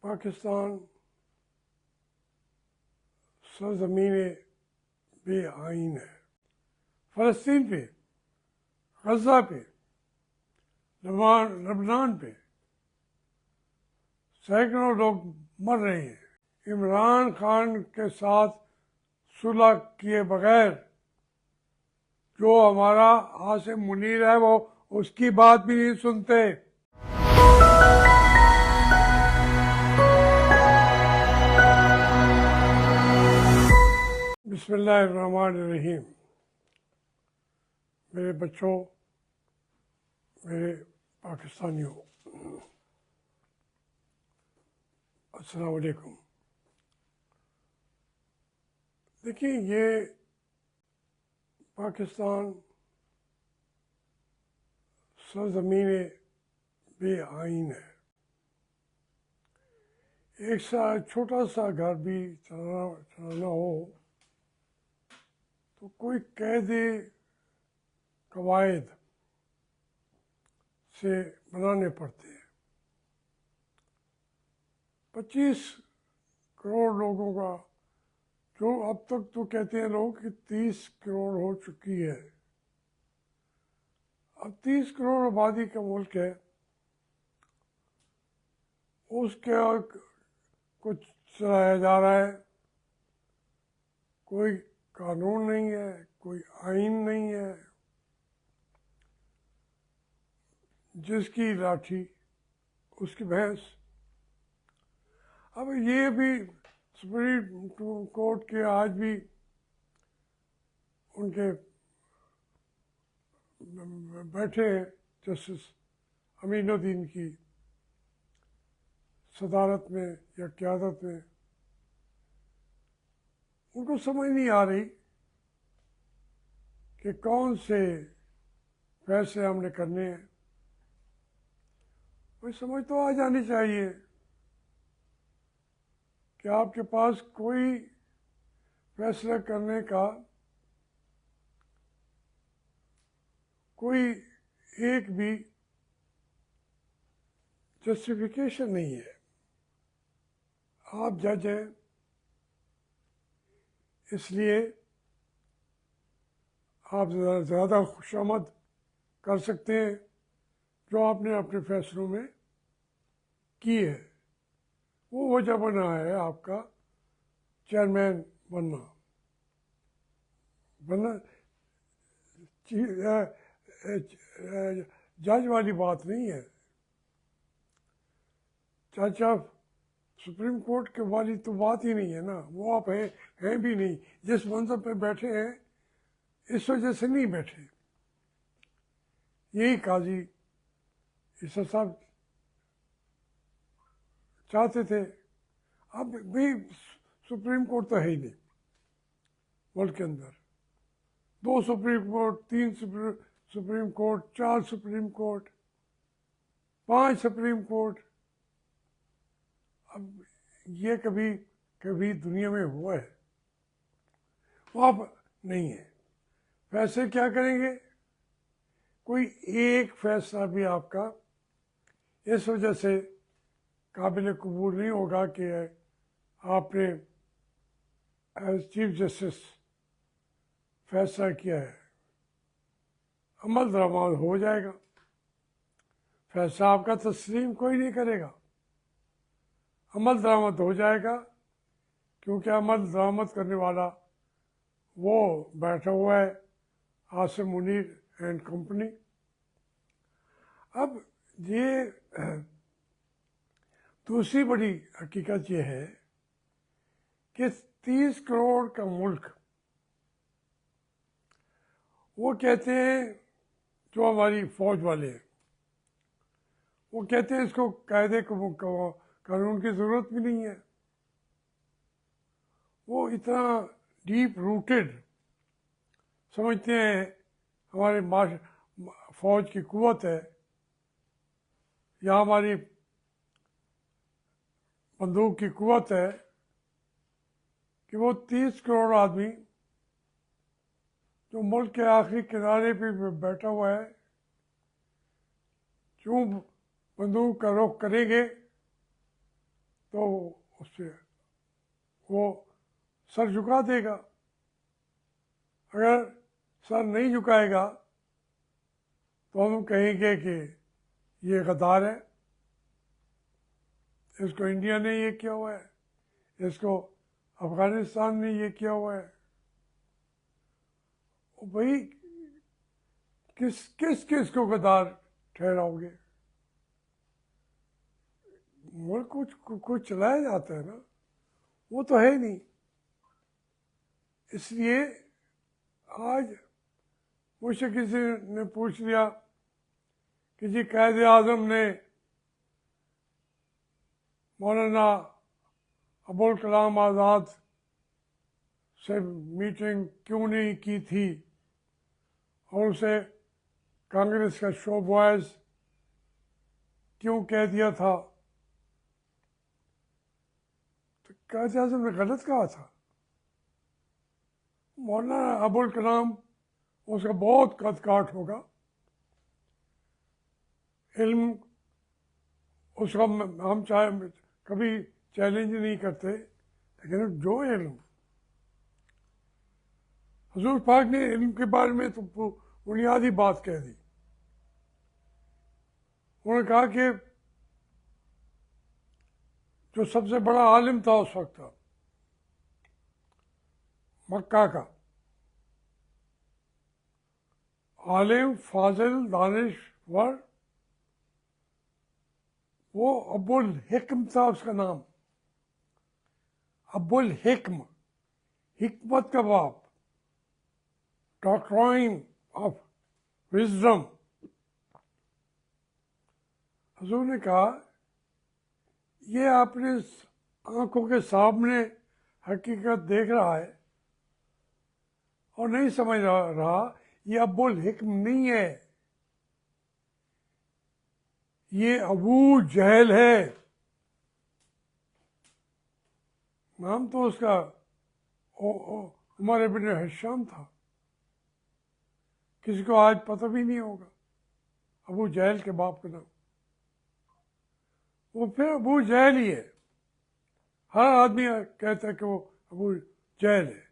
पाकिस्तान सरजमीन बेआइन है। फ़लस्तीन पे, गज़ा पे, लबनान पे सैकड़ों लोग मर रहे हैं। इमरान खान के साथ सुलह किए बगैर जो हमारा आसिम मुनीर है वो उसकी बात भी नहीं सुनते। बिस्मिल्लाहिर्रहमानिर्रहीम। मेरे बच्चों, मेरे पाकिस्तानियों, अस्सलाम वालेकुम। देखिए, ये पाकिस्तान सरजमीन बेआइन है। एक सा छोटा सा घर भी चलाना हो तो कोई कायदे कवायद से बनाने पड़ते हैं। 25 करोड़ लोगों का, जो अब तक तो कहते हैं लोग कि 30 करोड़ हो चुकी है। अब 30 करोड़ आबादी का मुल्क है, उसके कुछ चलाया जा रहा है। कोई कानून नहीं है, कोई आइन नहीं है। जिसकी लाठी उसकी भैंस। अब ये भी सुप्रीम कोर्ट के आज भी उनके बैठे हैं जस्टिस अमीनुद्दीन की सदारत में या क़यादत में। उनको समझ नहीं आ रही कि कौन से फैसले हमने करने हैं। कोई समझ तो आ जानी चाहिए कि आपके पास कोई फैसला करने का कोई एक भी जस्टिफिकेशन नहीं है। आप जज हैं, इसलिए आप ज़्यादा खुशामद कर सकते हैं जो आपने अपने फैसलों में की है। वो वजह बना है आपका चेयरमैन बनना जज वाली बात नहीं है। जज ऑफ सुप्रीम कोर्ट के वाली तो बात ही नहीं है ना। वो आप हैं भी नहीं। जिस मंजर पे बैठे हैं इस वजह से नहीं बैठे। यही काजी ईसा साहब चाहते थे। अब भी सुप्रीम कोर्ट तो है ही नहीं मुल्क के अंदर। 2 supreme court, 3 supreme court, 4 supreme court, 5 supreme court. अब ये कभी दुनिया में हुआ है? वो अब नहीं है। फैसले क्या करेंगे? कोई एक फैसला भी आपका इस वजह से काबिल कबूल नहीं होगा कि आपने एज चीफ जस्टिस फैसला किया है। अमल दरामद हो जाएगा। फैसला आपका तस्लीम कोई नहीं करेगा, अमल दरामद हो जाएगा। क्योंकि अमल दरामद करने वाला वो बैठा हुआ है, आसिम मुनीर एंड कंपनी। अब ये दूसरी बड़ी हकीकत ये है कि 30 करोड़ का मुल्क, वो कहते हैं जो हमारी फौज वाले हैं, वो कहते हैं इसको कायदे कानून की ज़रूरत भी नहीं है। वो इतना डीप रूटेड समझते हैं हमारे फौज की कुव्वत है या हमारी बंदूक की कुव्वत है कि वो 30 करोड़ आदमी जो मुल्क के आखिरी किनारे पे बैठा हुआ है, क्यों बंदूक का रुख करेंगे तो उससे वो सर झुका देगा। अगर सर नहीं झुकाएगा तो हम कहेंगे कि ये गद्दार है, इसको इंडिया ने ये किया हुआ है, इसको अफगानिस्तान ने ये किया हुआ है। भाई किस किस किस को गद्दार ठहराओगे? मुल्क कुछ चलाया जाता है ना, वो तो है नहीं। इसलिए आज मुझसे किसी ने पूछ लिया कि जी कायदे आज़म ने मौलाना अबुल कलाम आज़ाद से मीटिंग क्यों नहीं की थी और उसे कांग्रेस का शो बॉयज क्यों कह दिया था? तो कायदे आज़म ने गलत कहा था। मौलाना अबुल कलाम उसका बहुत कद काठ होगा, इल्म उसका हम चाहे कभी चैलेंज नहीं करते, लेकिन जो इल्म हुजूर पाक ने इल्म के बारे में तो बुनियादी बात कह दी। उन्होंने कहा कि जो सबसे बड़ा आलिम था उस वक्त मक्का का, आलिम फाजिल दानिशवर, वो अबुल हिक्म था उसका नाम, अबुल हिक्म, हिकमत का बाप, डॉक्ट्राइन ऑफ विजडम। हुजूर ने कहा ये आपने आंखों के सामने हकीकत देख रहा है और नहीं समझ रहा, ये अबुल हिक्म नहीं है, ये अबू जहल है। नाम तो उसका उमर इब्न हिशाम था, किसी को आज पता भी नहीं होगा अबू जहल के बाप का नाम। वो फिर अबू जहल ही है, हर आदमी कहता है कि वो अबू जहल है।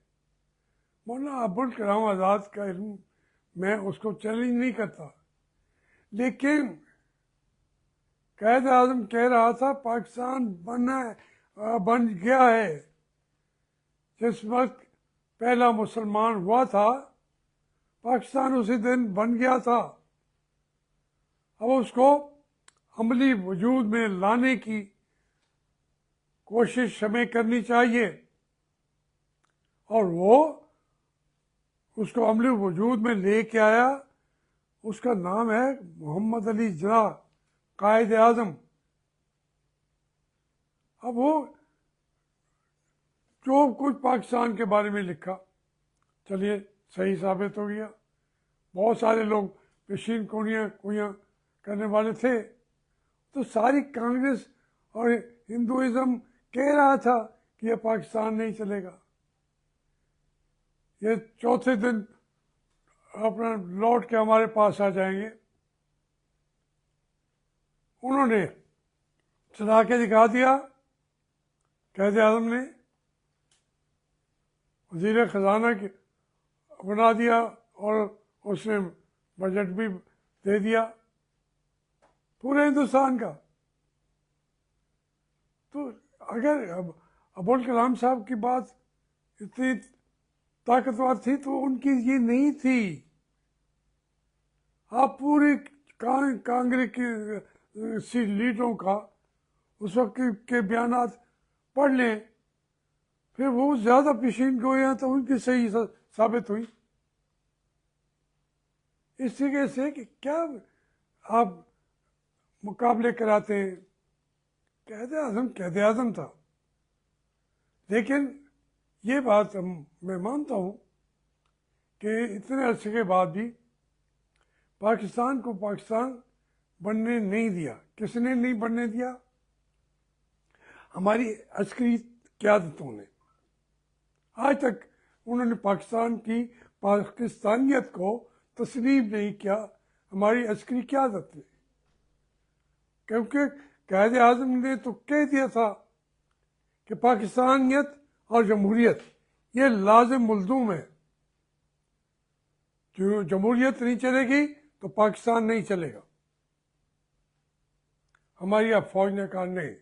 मौलाना अबुल कलाम आज़ाद का इल्म मैं उसको चैलेंज नहीं करता, लेकिन कायद आज़म कह रहा था पाकिस्तान बन गया है। जिस वक्त पहला मुसलमान हुआ था पाकिस्तान उसी दिन बन गया था। अब उसको अमली वजूद में लाने की कोशिश हमें करनी चाहिए और वो उसको अमली वजूद में लेके आया। उसका नाम है मोहम्मद अली जिन्ना, कायद आज़म। अब वो जो कुछ पाकिस्तान के बारे में लिखा, चलिए सही साबित हो गया। बहुत सारे लोग पेशीन कुइयाँ करने वाले थे, तो सारी कांग्रेस और हिंदुइज्म कह रहा था कि यह पाकिस्तान नहीं चलेगा, ये चौथे दिन अपना लौट के हमारे पास आ जाएंगे। उन्होंने चला के दिखा दिया, कायद आज़म ने वज़ीर ख़जाना की बना दिया और उसने बजट भी दे दिया पूरे हिंदुस्तान का। तो अगर अबुल कलाम साहब की बात इतनी ताकतवर थी तो उनकी ये नहीं थी। आप पूरी कांग्रेस की लीडरों का उस वक्त के बयानात पढ़ लें, फिर वो ज़्यादा पेशीन गोइयाँ तो उनकी सही साबित हुई। इस तरीके से कि क्या आप मुकाबले कराते हैं। कायद आज़म था, लेकिन ये बात मैं मानता हूँ कि इतने अरसे के बाद भी पाकिस्तान को पाकिस्तान बनने नहीं दिया। किसने नहीं बनने दिया? हमारी अस्करी क़यादतों ने। आज तक उन्होंने पाकिस्तान की पाकिस्तानियत को तस्लीम नहीं किया, हमारी अस्करी क़यादत ने। क्योंकि कायद आज़म ने तो कह दिया था कि पाकिस्तानियत और जमहूरियत ये लाजिम मुल्ज़ुम है। जो जमहूरियत नहीं चलेगी तो पाकिस्तान नहीं चलेगा। हमारी अब फौज ने कहा नहीं,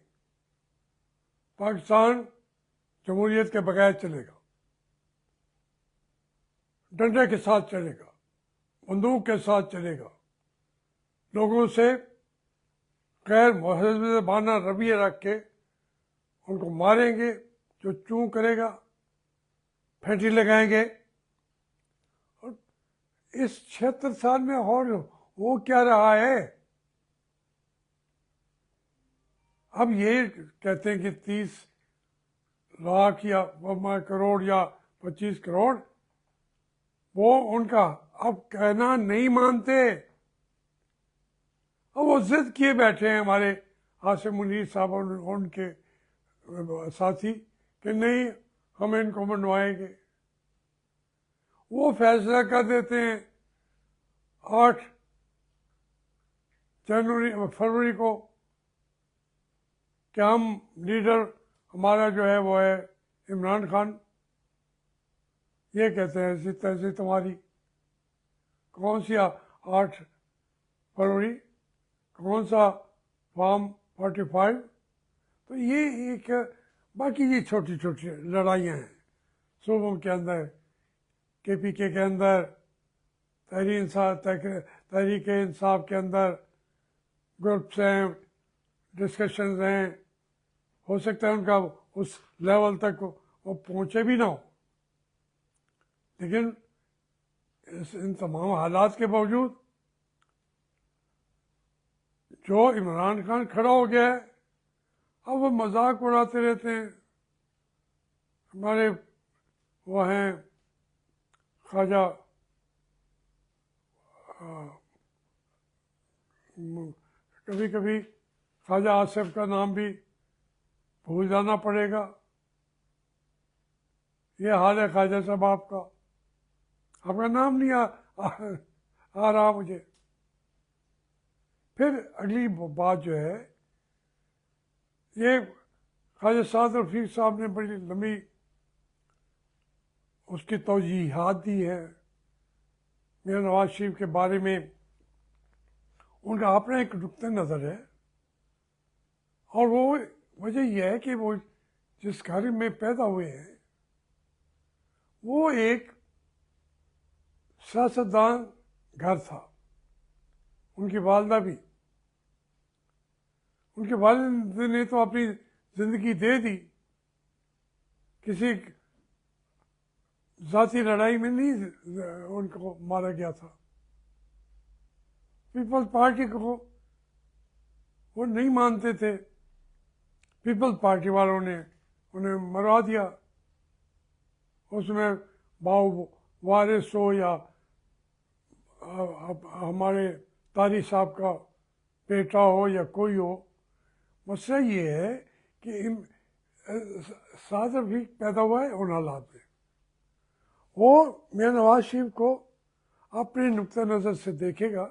पाकिस्तान जमहूरियत के बगैर चलेगा, डंडे के साथ चलेगा, बंदूक के साथ चलेगा, लोगों से गैर मुहज़्ज़बाना रवैया रख के उनको मारेंगे, जो चूं करेगा फेंटी लगाएंगे। और इस 76 साल में और वो क्या रहा है? अब ये कहते हैं कि 30 लाख या करोड़ या 25 करोड़, वो उनका अब कहना नहीं मानते। अब वो जिद किए बैठे हैं हमारे आसिम मुनीर साहब और उनके साथी कि नहीं, हम इनको मनवाएंगे। वो फैसला कर देते हैं 8 फरवरी को कि हम लीडर हमारा जो है वो है इमरान खान। ये कहते हैं ऐसी तैसी तुम्हारी। कौन सी 8 फरवरी, कौन सा फॉर्म 45? तो ये एक, बाकी ये छोटी छोटी लड़ाइयाँ हैं सूबों के अंदर, KPK के अंदर, तहरीक इंसाफ के अंदर ग्रुप्स हैं, डिस्कशंस हैं। हो सकता है उनका उस लेवल तक वो पहुँचे भी ना हो, लेकिन इन तमाम हालात के बावजूद जो इमरान खान खड़ा हो गया है, अब वो मजाक उड़ाते रहते हैं। हमारे वो हैं ख्वाजा कभी कभी ख्वाजा आसिफ का नाम भी भूल जाना पड़ेगा। ये हाल है ख्वाजा साहब आपका, आपका नाम नहीं आ रहा मुझे। फिर अगली बात जो है, ये ख्वाजा साद रफीक साहब ने बड़ी लंबी उसकी तौजीहात दी है मीर नवाज शरीफ के बारे में। उनका अपना एक नुक्ता नज़र है, और वो वजह यह है कि वो जिस घर में पैदा हुए हैं वो एक सियासतदान घर था। उनकी वालदा भी, उनके वालिद ने तो अपनी ज़िंदगी दे दी, किसी ज़ाती लड़ाई में नहीं उनको मारा गया था। पीपल्स पार्टी को वो नहीं मानते थे, पीपल्स पार्टी वालों ने उन्हें मरवा दिया। उसमें बाऊ वारिस हो या हमारे तारी साहब का बेटा हो या कोई हो, मसला ये है कि साद रफीक पैदा हुआ है उन हालात में। वो मियां नवाज शरीफ को अपने नुक्ता नज़र से देखेगा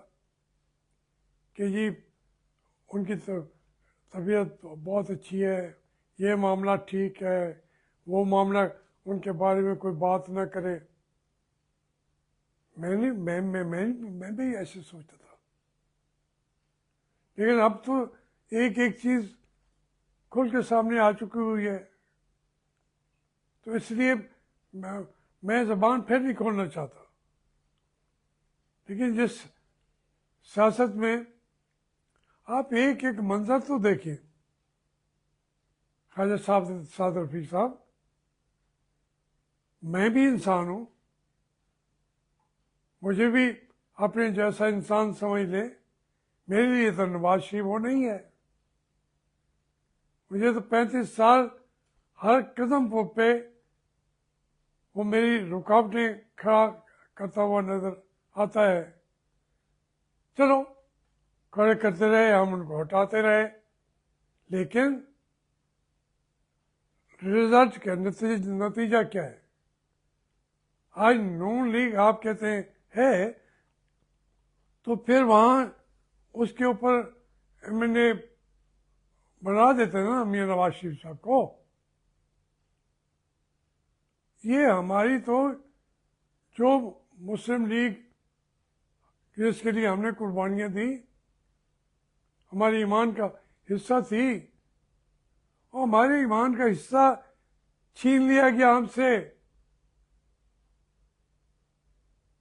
कि जी उनकी तबीयत बहुत अच्छी है, ये मामला ठीक है, वो मामला उनके बारे में कोई बात ना करे। मैं भी ऐसे सोचता था, लेकिन अब तो एक एक चीज़ खुल के सामने आ चुकी हुई है, तो इसलिए मैं ज़बान फिर नहीं खोलना चाहता। लेकिन जिस सियासत में आप एक एक मंजर तो देखिए, ख्वाजा साद रफीक साहब, मैं भी इंसान हूँ, मुझे भी अपने जैसा इंसान समझ ले। मेरे लिए तो नवाज शरीफ वो नहीं है। मुझे तो 35 साल हर कदम पे वो मेरी रुकावटें खड़ा करता हुआ नजर आता है। चलो खड़े करते रहे, हम उनको हटाते रहे, लेकिन रिजल्ट क्या, नतीजा क्या है? आज नून लीग आप कहते हैं है, तो फिर वहाँ उसके ऊपर मैंने बना देते ना मियां नवाज शरीफ साहब को। ये हमारी तो जो मुस्लिम लीग जिसके लिए हमने कुर्बानियाँ दी हमारे ईमान का हिस्सा थी, और हमारे ईमान का हिस्सा छीन लिया गया हमसे।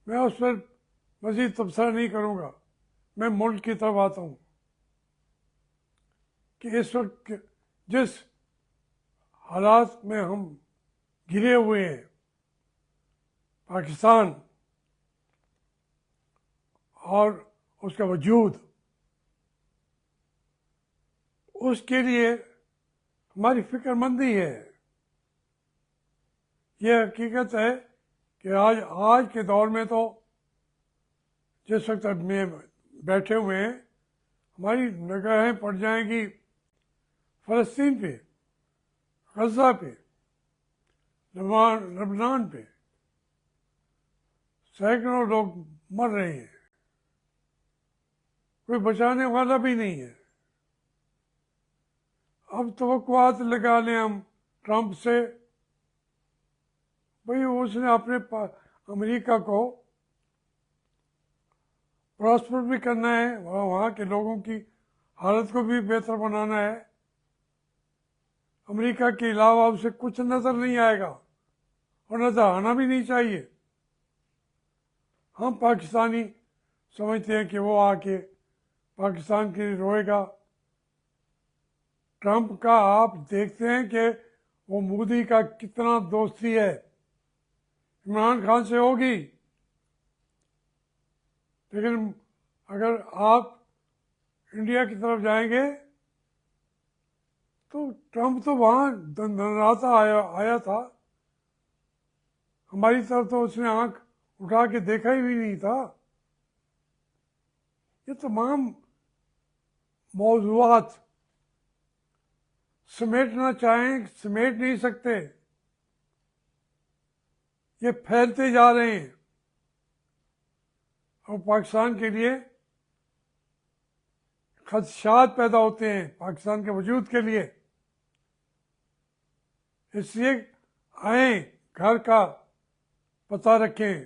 मैं उस पर मज़ीद तबसरा नहीं करूँगा। मैं मुल्क की तरफ आता हूँ कि इस वक्त जिस हालात में हम घिरे हुए हैं, पाकिस्तान और उसका वजूद, उसके लिए हमारी फिक्रमंदी है। ये हकीकत है कि आज के दौर में तो जिस वक्त में बैठे हुए हैं हमारी निगाहें पड़ जाएंगी फ़लस्तीन पे, गज़ा पे, लबनान पे। सैकड़ों लोग मर रहे हैं, कोई बचाने वाला भी नहीं है। अब तवक्कुआत लगा लें हम ट्रंप से, भाई उसने अपने अमेरिका को प्रॉस्पर भी करना है, वहाँ के लोगों की हालत को भी बेहतर बनाना है। अमेरिका के अलावा उसे कुछ नज़र नहीं आएगा और नज़र आना भी नहीं चाहिए। हम पाकिस्तानी समझते हैं कि वो आके पाकिस्तान के लिए रोएगा। ट्रंप का आप देखते हैं कि वो मोदी का कितना दोस्ती है, इमरान खान से होगी, लेकिन अगर आप इंडिया की तरफ जाएंगे तो ट्रंप तो वहाँ धनराता आया था, हमारी तरफ तो उसने आंख उठा के देखा ही भी नहीं था। ये तमाम मौज़ूआत समेटना चाहें समेट नहीं सकते, ये फैलते जा रहे हैं और पाकिस्तान के लिए खदशात पैदा होते हैं, पाकिस्तान के वजूद के लिए। इसलिए आए, घर का पता रखें।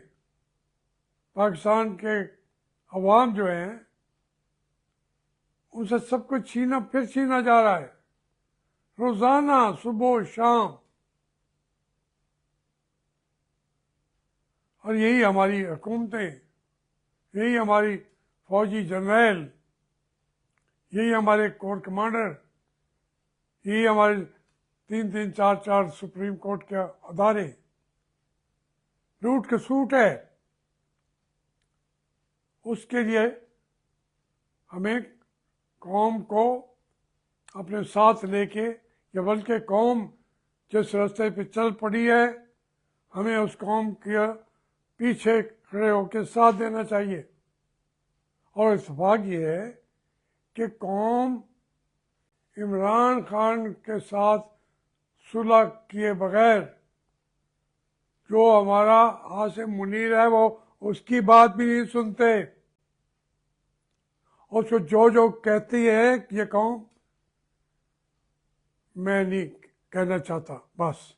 पाकिस्तान के अवाम जो हैं उनसे सब कुछ फिर छीना जा रहा है, रोज़ाना सुबह शाम। और यही हमारी हुकूमतें, यही हमारी फौजी जनरल, यही हमारे कोर कमांडर, यही हमारे 3-3, 4-4 सुप्रीम कोर्ट के अदारे लूट के सूट है। उसके लिए हमें कौम को अपने साथ लेके, या बल्कि कौम जिस रास्ते पे चल पड़ी है हमें उस कौम के पीछे खड़े होकर साथ देना चाहिए। और इत्तेफाक ये है कि कौम इमरान खान के साथ सुलह किए बगैर जो हमारा आसिम मुनीर है वो उसकी बात भी नहीं सुनते। और जो जो कहती है ये कौम, मैं नहीं कहना चाहता, बस।